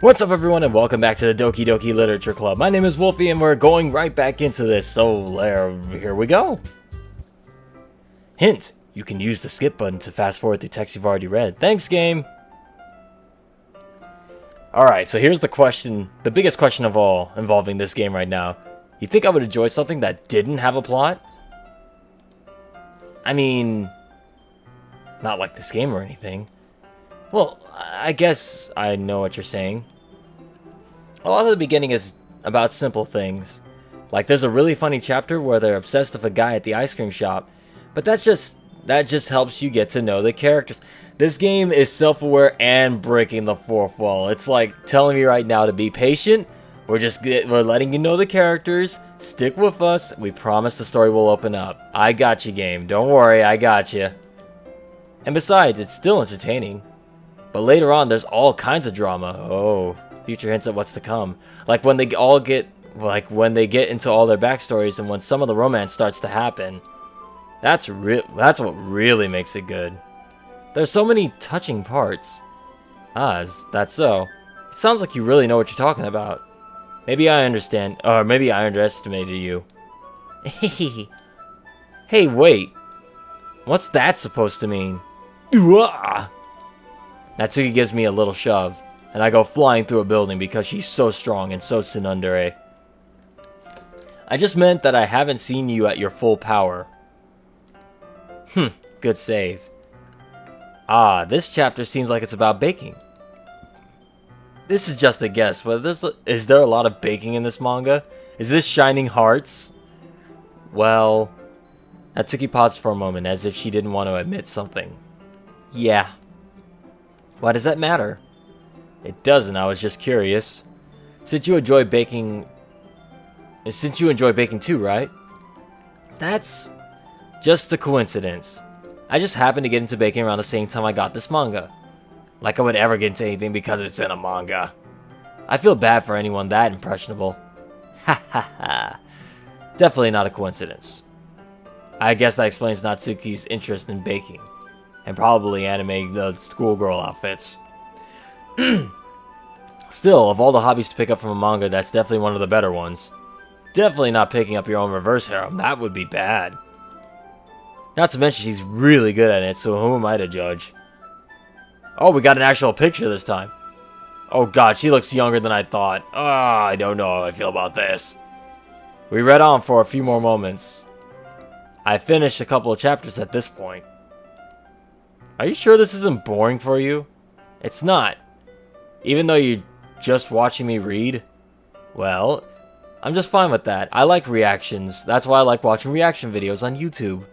What's up everyone and welcome back to the Doki Doki Literature Club. My name is Wolfie and we're going right back into this, so here we go. Hint, you can use the skip button to fast forward through text you've already read. Thanks game! Alright, so here's the question, the biggest question of all involving this game right now. You think I would enjoy something that didn't have a plot? I mean, not like this game or anything. Well, I guess I know what you're saying. A lot of the beginning is about simple things. Like there's a really funny chapter where they're obsessed with a guy at the ice cream shop. But that just helps you get to know the characters. This game is self-aware and breaking the fourth wall. It's like telling me right now to be patient. We're letting you know the characters. Stick with us. We promise the story will open up. I got you, game. Don't worry, I got you. And besides, it's still entertaining. But later on, there's all kinds of drama. Oh, future hints at what's to come. Like when they get into all their backstories and when some of the romance starts to happen. That's what really makes it good. There's so many touching parts. Ah, is that so? It sounds like you really know what you're talking about. Maybe I understand, or maybe I underestimated you. Hey, wait. What's that supposed to mean? Uah! Natsuki gives me a little shove, and I go flying through a building because she's so strong and so tsundere. I just meant that I haven't seen you at your full power. Good save. Ah, this chapter seems like it's about baking. This is just a guess, but is there a lot of baking in this manga? Is this Shining Hearts? Well, Natsuki paused for a moment as if she didn't want to admit something. Yeah. Why does that matter? It doesn't, I was just curious. Since you enjoy baking too, right? That's just a coincidence. I just happened to get into baking around the same time I got this manga. Like I would ever get into anything because it's in a manga. I feel bad for anyone that impressionable. Ha ha ha. Definitely not a coincidence. I guess that explains Natsuki's interest in baking. And probably animating the schoolgirl outfits. Still, of all the hobbies to pick up from a manga, that's definitely one of the better ones. Definitely not picking up your own reverse harem. That would be bad. Not to mention she's really good at it, so who am I to judge? Oh, we got an actual picture this time. Oh god, she looks younger than I thought. Ah, I don't know how I feel about this. We read on for a few more moments. I finished a couple of chapters at this point. Are you sure this isn't boring for you? It's not. Even though you're just watching me read? Well, I'm just fine with that. I like reactions. That's why I like watching reaction videos on YouTube.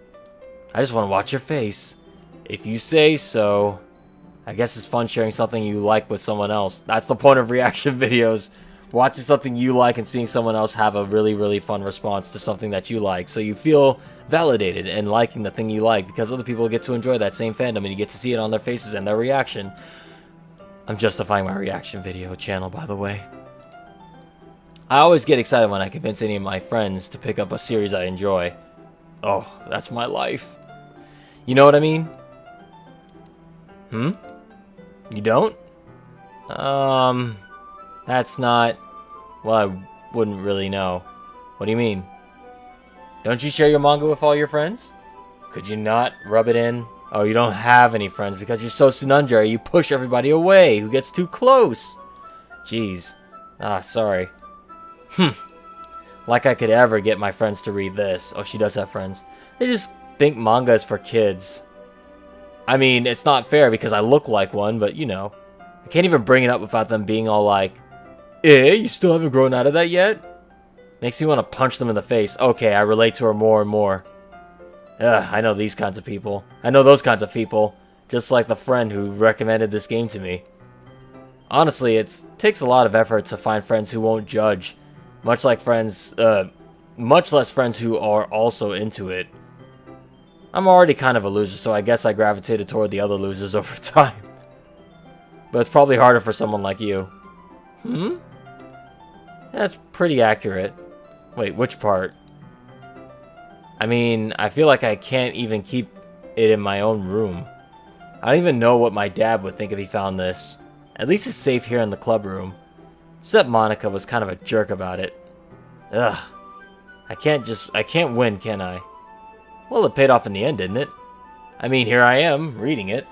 I just want to watch your face. If you say so. I guess it's fun sharing something you like with someone else. That's the point of reaction videos. Watching something you like and seeing someone else have a really, really fun response to something that you like. So you feel validated and liking the thing you like because other people get to enjoy that same fandom and you get to see it on their faces and their reaction. I'm justifying my reaction video channel, by the way. I always get excited when I convince any of my friends to pick up a series I enjoy. Oh, that's my life. You know what I mean? You don't? That's not... Well, I wouldn't really know. What do you mean? Don't you share your manga with all your friends? Could you not rub it in? Oh, you don't have any friends because you're so tsundere, you push everybody away who gets too close. Jeez. Ah, sorry. Like I could ever get my friends to read this. Oh, she does have friends. They just think manga is for kids. I mean, it's not fair because I look like one, but you know. I can't even bring it up without them being all like, you still haven't grown out of that yet? Makes me want to punch them in the face. Okay, I relate to her more and more. Ugh, I know these kinds of people. I know those kinds of people. Just like the friend who recommended this game to me. Honestly, it takes a lot of effort to find friends who won't judge. Much less friends who are also into it. I'm already kind of a loser, so I guess I gravitated toward the other losers over time. But it's probably harder for someone like you. That's pretty accurate. Wait, which part? I mean, I feel like I can't even keep it in my own room. I don't even know what my dad would think if he found this. At least it's safe here in the club room. Except Monika was kind of a jerk about it. Ugh. I can't win, can I? Well, it paid off in the end, didn't it? I mean, here I am, reading it.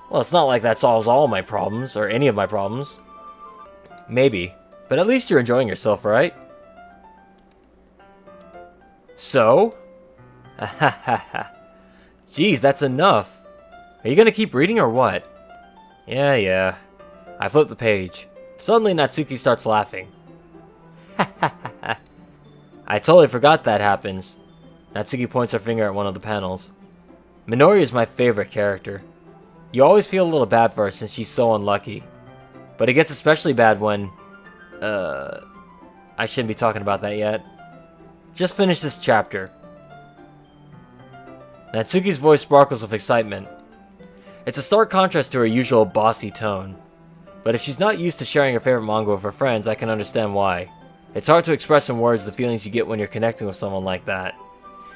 Well, it's not like that solves all my problems, or any of my problems. Maybe. But at least you're enjoying yourself, right? So? Jeez, that's enough. Are you gonna keep reading or what? Yeah. I flip the page. Suddenly, Natsuki starts laughing. I totally forgot that happens. Natsuki points her finger at one of the panels. Minori is my favorite character. You always feel a little bad for her since she's so unlucky. But it gets especially bad when... I shouldn't be talking about that yet. Just finish this chapter. Natsuki's voice sparkles with excitement. It's a stark contrast to her usual bossy tone. But if she's not used to sharing her favorite manga with her friends, I can understand why. It's hard to express in words the feelings you get when you're connecting with someone like that.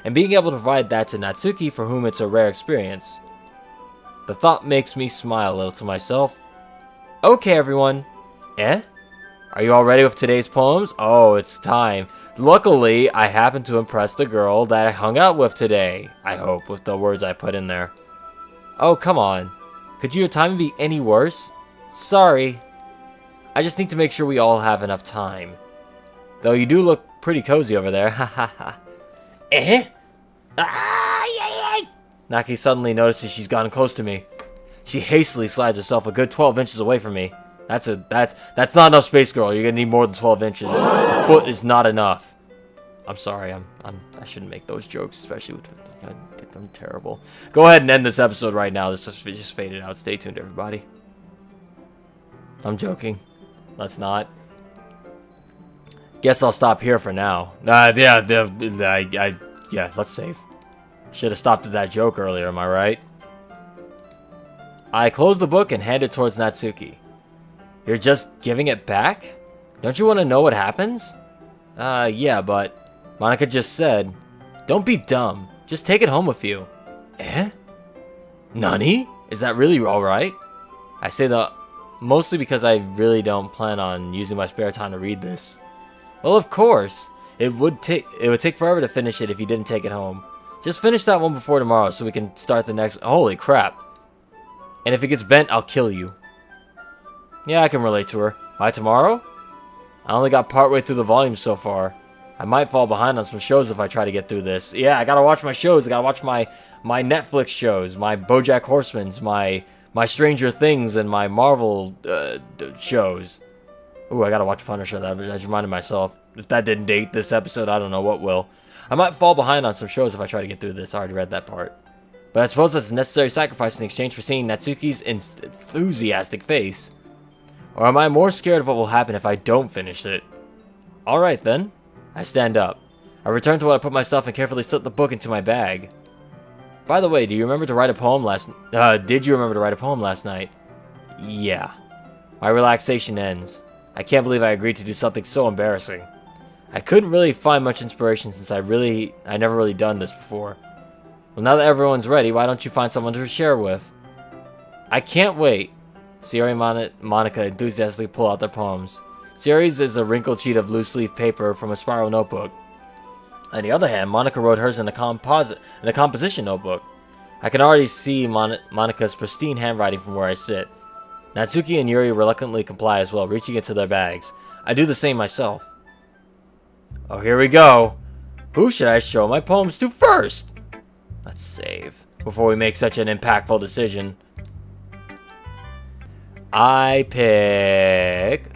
And being able to provide that to Natsuki, for whom it's a rare experience. The thought makes me smile a little to myself. Okay, everyone. Are you all ready with today's poems? Oh, it's time. Luckily, I happened to impress the girl that I hung out with today. I hope, with the words I put in there. Oh, come on. Could your timing be any worse? Sorry. I just need to make sure we all have enough time. Though you do look pretty cozy over there. Hahaha. Naki suddenly notices she's gotten close to me. She hastily slides herself a good 12 inches away from me. That's not enough space, girl. You're gonna need more than 12 inches. A foot is not enough. I'm sorry. I shouldn't make those jokes, especially with... I'm terrible. Go ahead and end this episode right now. This just faded out. Stay tuned, everybody. I'm joking. Let's not. Guess I'll stop here for now. Yeah, let's save. Should have stopped at that joke earlier, am I right? I close the book and hand it towards Natsuki. You're just giving it back? Don't you want to know what happens? Yeah, but Monika just said, don't be dumb. Just take it home with you. Nani? Is that really alright? I say that mostly because I really don't plan on using my spare time to read this. Well, of course. It would take forever to finish it if you didn't take it home. Just finish that one before tomorrow so we can start the next... Holy crap. And if it gets bent, I'll kill you. Yeah, I can relate to her. By tomorrow? I only got partway through the volume so far. I might fall behind on some shows if I try to get through this. Yeah, I gotta watch my shows. I gotta watch my Netflix shows, my BoJack Horseman's, my Stranger Things, and my Marvel shows. Ooh, I gotta watch Punisher. That just reminded myself. If that didn't date this episode, I don't know what will. I might fall behind on some shows if I try to get through this. I already read that part. But I suppose that's a necessary sacrifice in exchange for seeing Natsuki's enthusiastic face. Or am I more scared of what will happen if I don't finish it? Alright then. I stand up. I return to what I put my stuff and carefully slip the book into my bag. By the way, did you remember to write a poem last night? Yeah. My relaxation ends. I can't believe I agreed to do something so embarrassing. I couldn't really find much inspiration since I never really done this before. Well, now that everyone's ready, why don't you find someone to share with? I can't wait. Yuri and Monika enthusiastically pull out their poems. Yuri's is a wrinkled sheet of loose-leaf paper from a spiral notebook. On the other hand, Monika wrote hers in a composition notebook. I can already see Monika's pristine handwriting from where I sit. Natsuki and Yuri reluctantly comply as well, reaching into their bags. I do the same myself. Oh, here we go. Who should I show my poems to first? Let's save before we make such an impactful decision. I pick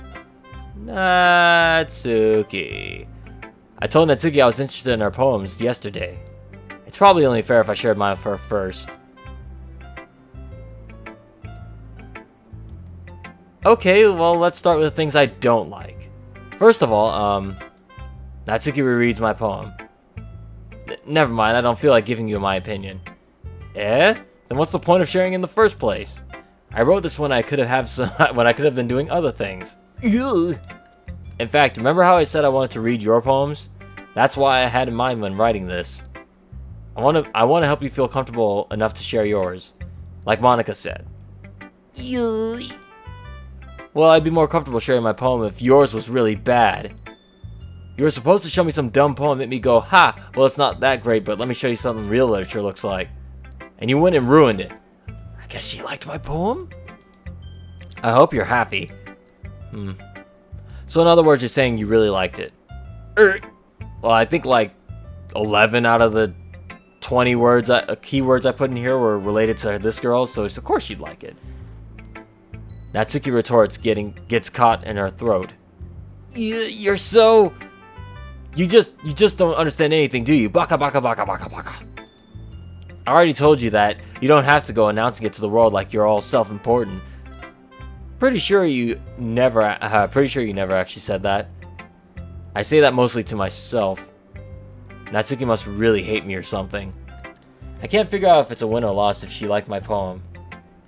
Natsuki. I told Natsuki I was interested in her poems yesterday. It's probably only fair if I shared mine with her first. Okay, well, let's start with the things I don't like. First of all, Natsuki rereads my poem. Never mind, I don't feel like giving you my opinion. Then what's the point of sharing in the first place? I wrote this when I could have been doing other things. Ugh. In fact, remember how I said I wanted to read your poems? That's why I had in mind when writing this. I want to help you feel comfortable enough to share yours, like Monika said. Well, I'd be more comfortable sharing my poem if yours was really bad. You were supposed to show me some dumb poem that made me go, ha, well, it's not that great, but let me show you something real literature looks like. And you went and ruined it. I guess she liked my poem? I hope you're happy. So in other words, you're saying you really liked it. Well, I think like 11 out of the 20 words, keywords I put in here were related to this girl, so of course you'd like it. Natsuki retorts, gets caught in her throat. You're so... You just don't understand anything, do you? Baka baka baka baka baka. I already told you that. You don't have to go announcing it to the world like you're all self-important. Pretty sure you never actually said that. I say that mostly to myself. Natsuki must really hate me or something. I can't figure out if it's a win or loss if she liked my poem.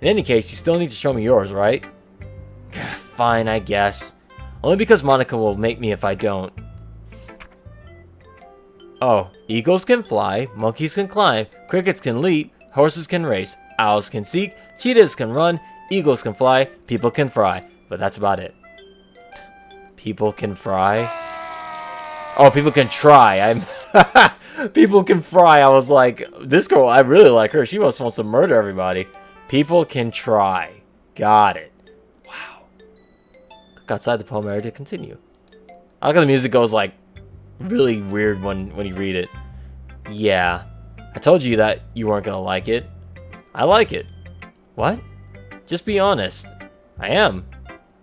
In any case, you still need to show me yours, right? Fine, I guess. Only because Monika will make me if I don't. Oh, eagles can fly, monkeys can climb, crickets can leap, horses can race, owls can seek, cheetahs can run, eagles can fly, people can fry. But that's about it. People can fry? Oh, people can try. People can fry. I was like, this girl, I really like her. She was supposed to murder everybody. People can try. Got it. Wow. Look outside the poem area to continue. I like how the music goes like really weird when you read it. Yeah. I told you that you weren't gonna like it. I like it. What? Just be honest. I am.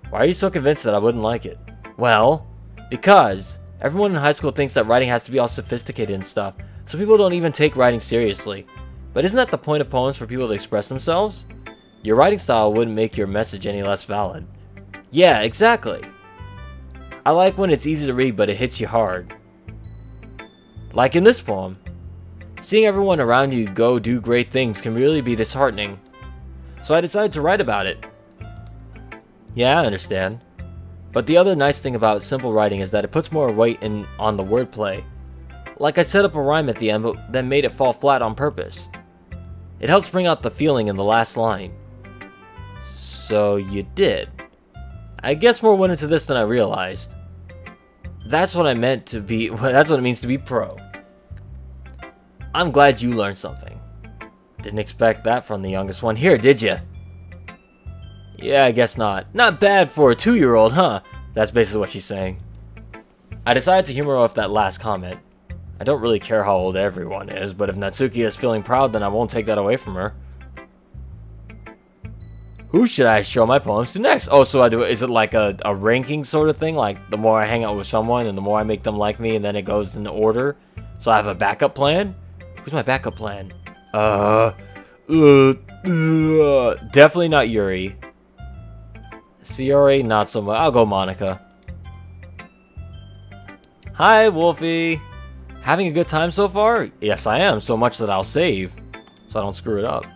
Why are you so convinced that I wouldn't like it? Well, because everyone in high school thinks that writing has to be all sophisticated and stuff, so people don't even take writing seriously. But isn't that the point of poems, for people to express themselves? Your writing style wouldn't make your message any less valid. Yeah, exactly. I like when it's easy to read, but it hits you hard. Like in this poem. Seeing everyone around you go do great things can really be disheartening. So I decided to write about it. Yeah, I understand. But the other nice thing about simple writing is that it puts more weight on the wordplay. Like I set up a rhyme at the end, but then made it fall flat on purpose. It helps bring out the feeling in the last line. So you did. I guess more went into this than I realized. That's what I meant to be. That's what it means to be pro. I'm glad you learned something. Didn't expect that from the youngest one here, did you? Yeah, I guess not. Not bad for a 2-year-old, huh? That's basically what she's saying. I decided to humor off that last comment. I don't really care how old everyone is, but if Natsuki is feeling proud, then I won't take that away from her. Who should I show my poems to next? Oh, so is it like a ranking sort of thing? Like, the more I hang out with someone, and the more I make them like me, and then it goes in order? So I have a backup plan? Who's my backup plan? Definitely not Yuri. Ciore, not so much. I'll go Monika. Hi, Wolfie. Having a good time so far? Yes, I am. So much that I'll save, so I don't screw it up.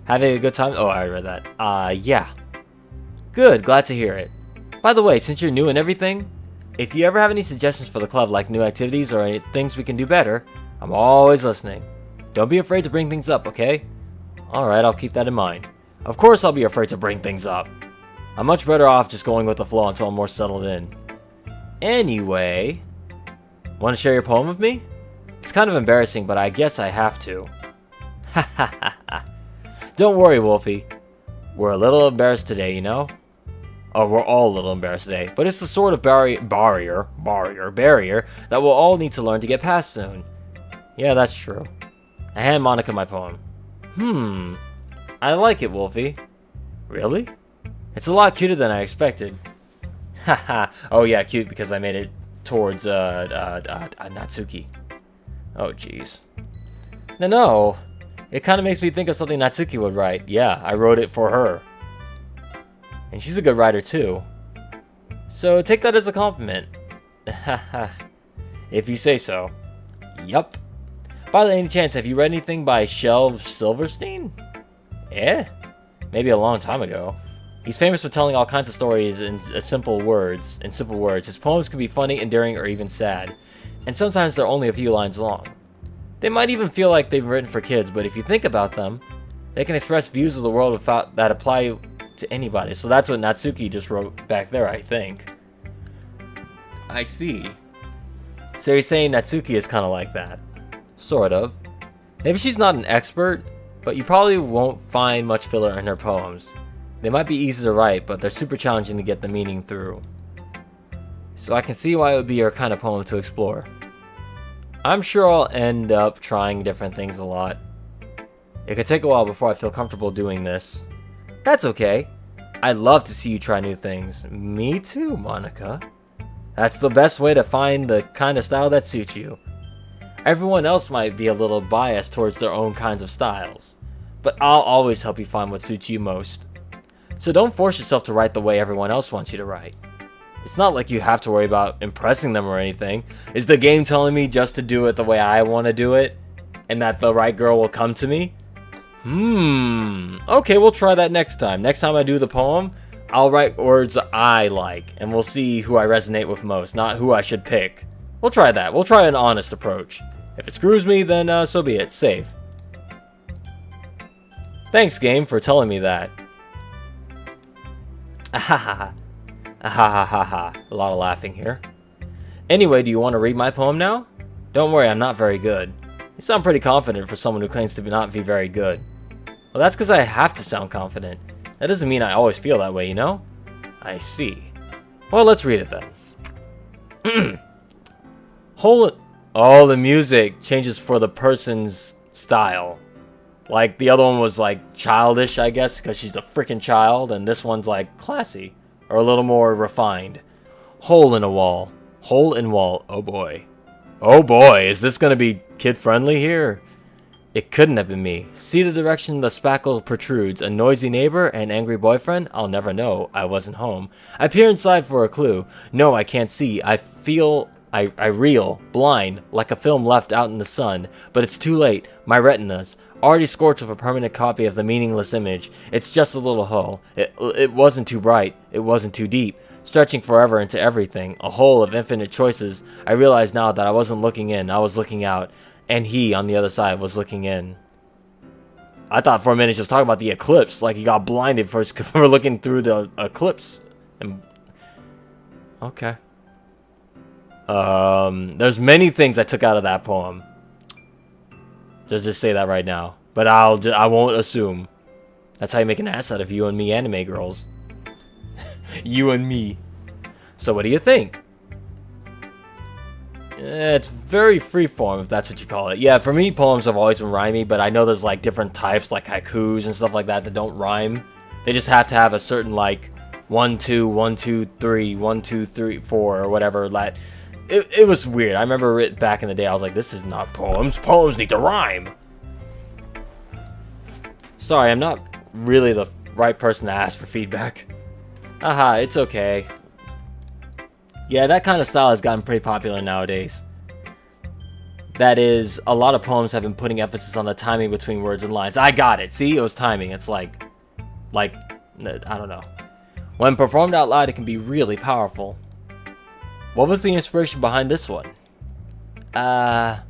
Having a good time? Oh, I read that. Yeah. Good, glad to hear it. By the way, since you're new and everything, if you ever have any suggestions for the club, like new activities or any things we can do better, I'm always listening. Don't be afraid to bring things up, okay? Alright, I'll keep that in mind. Of course I'll be afraid to bring things up. I'm much better off just going with the flow until I'm more settled in. Anyway, want to share your poem with me? It's kind of embarrassing, but I guess I have to. Ha ha ha ha. Don't worry, Wolfie. We're a little embarrassed today, you know? Oh, we're all a little embarrassed today, but it's the sort of barrier that we'll all need to learn to get past soon. Yeah, that's true. I hand Monika my poem. I like it, Wolfie. Really? It's a lot cuter than I expected. Haha. Oh yeah, cute because I made it towards Natsuki. Oh jeez. No. It kind of makes me think of something Natsuki would write. Yeah, I wrote it for her. And she's a good writer too. So take that as a compliment. Haha. If you say so. Yup. By the any chance, have you read anything by Shelv Silverstein? Maybe a long time ago. He's famous for telling all kinds of stories in simple words. His poems can be funny, endearing, or even sad. And sometimes they're only a few lines long. They might even feel like they've been written for kids, but if you think about them, they can express views of the world that apply to anybody. So that's what Natsuki just wrote back there, I think. I see. So you're saying Natsuki is kind of like that. Sort of. Maybe she's not an expert, but you probably won't find much filler in her poems. They might be easy to write, but they're super challenging to get the meaning through. So I can see why it would be your kind of poem to explore. I'm sure I'll end up trying different things a lot. It could take a while before I feel comfortable doing this. That's okay. I'd love to see you try new things. Me too, Monika. That's the best way to find the kind of style that suits you. Everyone else might be a little biased towards their own kinds of styles, but I'll always help you find what suits you most. So don't force yourself to write the way everyone else wants you to write. It's not like you have to worry about impressing them or anything. Is the game telling me just to do it the way I want to do it, and that the right girl will come to me? Okay, we'll try that next time. Next time I do the poem, I'll write words I like, and we'll see who I resonate with most, not who I should pick. We'll try that. We'll try an honest approach. If it screws me, then so be it. Save. Thanks, game, for telling me that. Ahahaha. Ahahaha. A lot of laughing here. Anyway, do you want to read my poem now? Don't worry, I'm not very good. You sound pretty confident for someone who claims to not be very good. Well, that's because I have to sound confident. That doesn't mean I always feel that way, you know? I see. Well, let's read it then. Oh, the music changes for the person's style. Like, the other one was, like, childish, I guess, because she's a freaking child, and this one's, like, classy, or a little more refined. Hole in a wall. Hole in wall. Oh, boy. Oh, boy, is this going to be kid-friendly here? It couldn't have been me. See the direction the spackle protrudes. A noisy neighbor? An angry boyfriend? I'll never know. I wasn't home. I peer inside for a clue. No, I can't see. I reel, blind, like a film left out in the sun. But it's too late. My retinas, already scorched with a permanent copy of the meaningless image. It's just a little hole. It wasn't too bright. It wasn't too deep. Stretching forever into everything. A hole of infinite choices. I realize now that I wasn't looking in. I was looking out. And he, on the other side, was looking in. I thought for a minute she was talking about the eclipse. Like he got blinded for looking through the eclipse. Okay. There's many things I took out of that poem. Just say that right now. But I won't assume. That's how you make an ass out of you and me anime girls. You and me. So what do you think? It's very freeform, if that's what you call it. Yeah, for me, poems have always been rhymey, but I know there's, like, different types, like haikus and stuff like that don't rhyme. They just have to have a certain, like, 1, 2, 1, 2, 3, 1, 2, 3, 4, or whatever. Like, it was weird. I remember it back in the day, I was like, this is not poems. Poems need to rhyme. Sorry, I'm not really the right person to ask for feedback. Haha, it's okay. Yeah, that kind of style has gotten pretty popular nowadays. That is, a lot of poems have been putting emphasis on the timing between words and lines. I got it. See, it was timing. It's like, I don't know. When performed out loud, it can be really powerful. What was the inspiration behind this one? Well,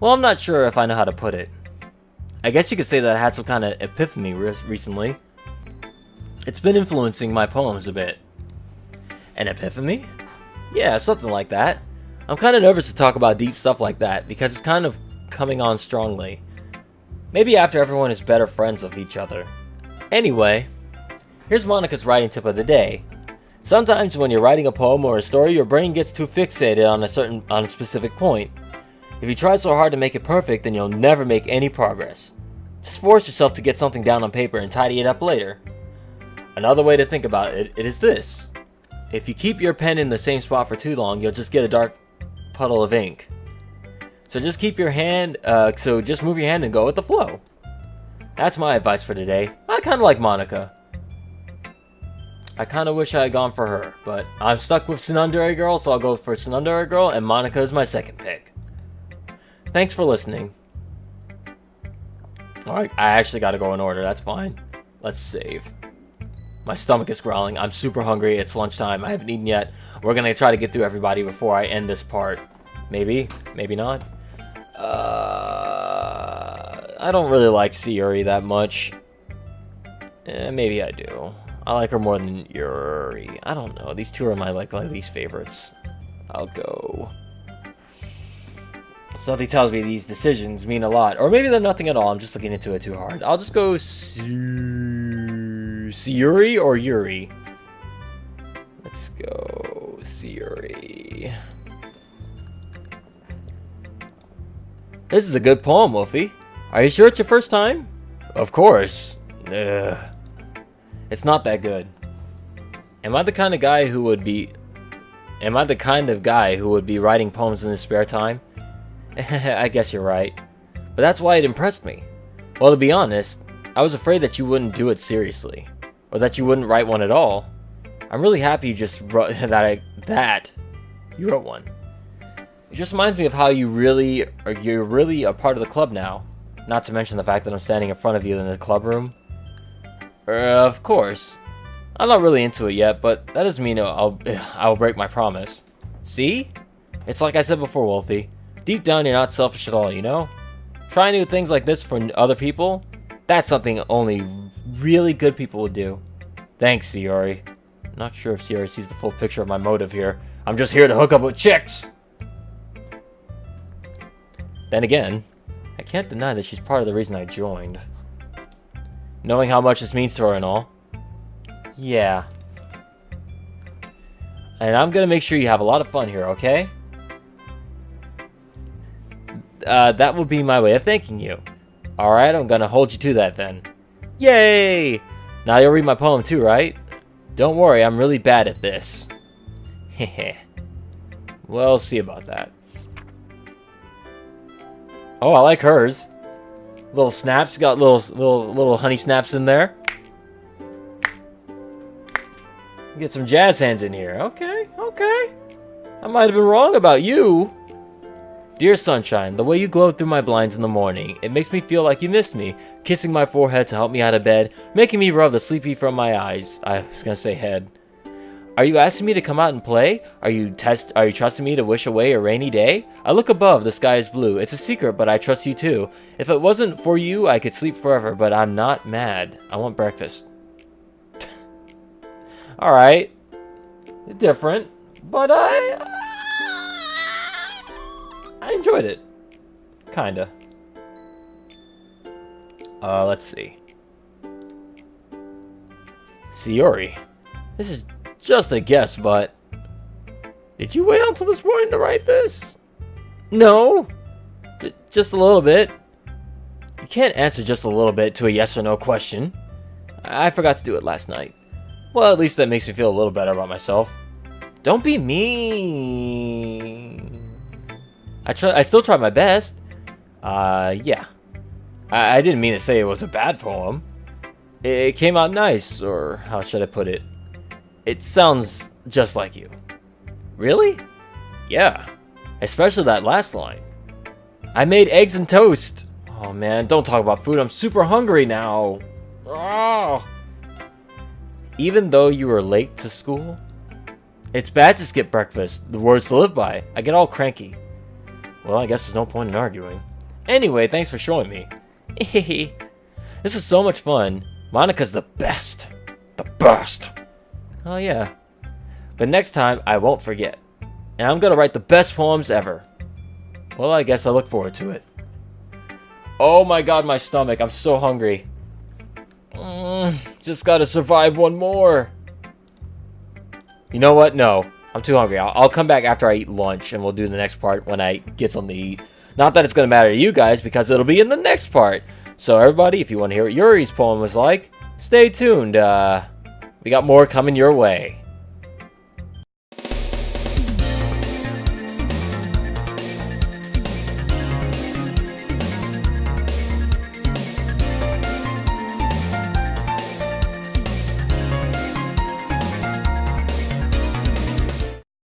I'm not sure if I know how to put it. I guess you could say that I had some kind of epiphany recently. It's been influencing my poems a bit. An epiphany? Yeah, something like that. I'm kind of nervous to talk about deep stuff like that because it's kind of coming on strongly. Maybe after everyone is better friends with each other. Anyway, here's Monika's writing tip of the day. Sometimes when you're writing a poem or a story, your brain gets too fixated on a specific point. If you try so hard to make it perfect, then you'll never make any progress. Just force yourself to get something down on paper and tidy it up later. Another way to think about it is this. If you keep your pen in the same spot for too long, you'll just get a dark puddle of ink. So just keep your hand, just move your hand and go with the flow. That's my advice for today. I kind of like Monika. I kind of wish I had gone for her, but I'm stuck with Tsundere Girl, so I'll go for Tsundere Girl, and Monika is my second pick. Thanks for listening. Alright, I actually gotta go in order, that's fine. Let's save. My stomach is growling. I'm super hungry. It's lunchtime. I haven't eaten yet. We're going to try to get through everybody before I end this part. Maybe. Maybe not. I don't really like Yuri that much. Maybe I do. I like her more than Yuri. I don't know. These two are my least favorites. I'll go. Something tells me these decisions mean a lot. Or maybe they're nothing at all. I'm just looking into it too hard. I'll just go Yuri or Yuri. Let's go Yuri. This is a good poem, Wolfie. Are you sure it's your first time? Of course. Ugh. It's not that good. Am I the kind of guy who would be writing poems in his spare time? I guess you're right. But that's why it impressed me. Well, to be honest, I was afraid that you wouldn't do it seriously. Or that you wouldn't write one at all. I'm really happy you just wrote that you wrote one. It just reminds me of how you're really a part of the club now. Not to mention the fact that I'm standing in front of you in the club room. Of course. I'm not really into it yet, but that doesn't mean I'll break my promise. See? It's like I said before, Wolfie. Deep down, you're not selfish at all, you know? Trying to do things like this for other people, that's something only really good people would do. Thanks, Yuri. Not sure if Yuri sees the full picture of my motive here. I'm just here to hook up with chicks! Then again, I can't deny that she's part of the reason I joined. Knowing how much this means to her and all. Yeah. And I'm gonna make sure you have a lot of fun here, okay? That will be my way of thanking you. Alright, I'm gonna hold you to that then. Yay! Now you'll read my poem too, right? Don't worry, I'm really bad at this. Heh. We'll see about that. Oh, I like hers. Little snaps, got little honey snaps in there. Get some jazz hands in here. Okay. I might have been wrong about you. Dear sunshine, the way you glow through my blinds in the morning, it makes me feel like you missed me, kissing my forehead to help me out of bed, making me rub the sleepy from my eyes. I was gonna say head. Are you asking me to come out and play? Are you trusting me to wish away a rainy day? I look above, the sky is blue. It's a secret, but I trust you too. If it wasn't for you, I could sleep forever, but I'm not mad. I want breakfast. Alright. Different, but I enjoyed it. Kinda. Let's see. Yuri. This is just a guess, but... Did you wait until this morning to write this? No. Just a little bit. You can't answer just a little bit to a yes or no question. I forgot to do it last night. Well, at least that makes me feel a little better about myself. Don't be mean. I still tried my best. Yeah. I didn't mean to say it was a bad poem. It came out nice, or how should I put it? It sounds just like you. Really? Yeah. Especially that last line. I made eggs and toast. Oh man, don't talk about food. I'm super hungry now. Oh. Even though you were late to school? It's bad to skip breakfast. The words to live by. I get all cranky. Well, I guess there's no point in arguing. Anyway, thanks for showing me. This is so much fun. Monika's the best. The best. Oh yeah. But next time, I won't forget. And I'm gonna write the best poems ever. Well, I guess I look forward to it. Oh my god, my stomach. I'm so hungry. Just gotta survive one more. You know what? No. I'm too hungry. I'll come back after I eat lunch, and we'll do the next part when I get something to eat. Not that it's gonna matter to you guys, because it'll be in the next part. So everybody, if you want to hear what Yuri's poem was like, stay tuned. We got more coming your way.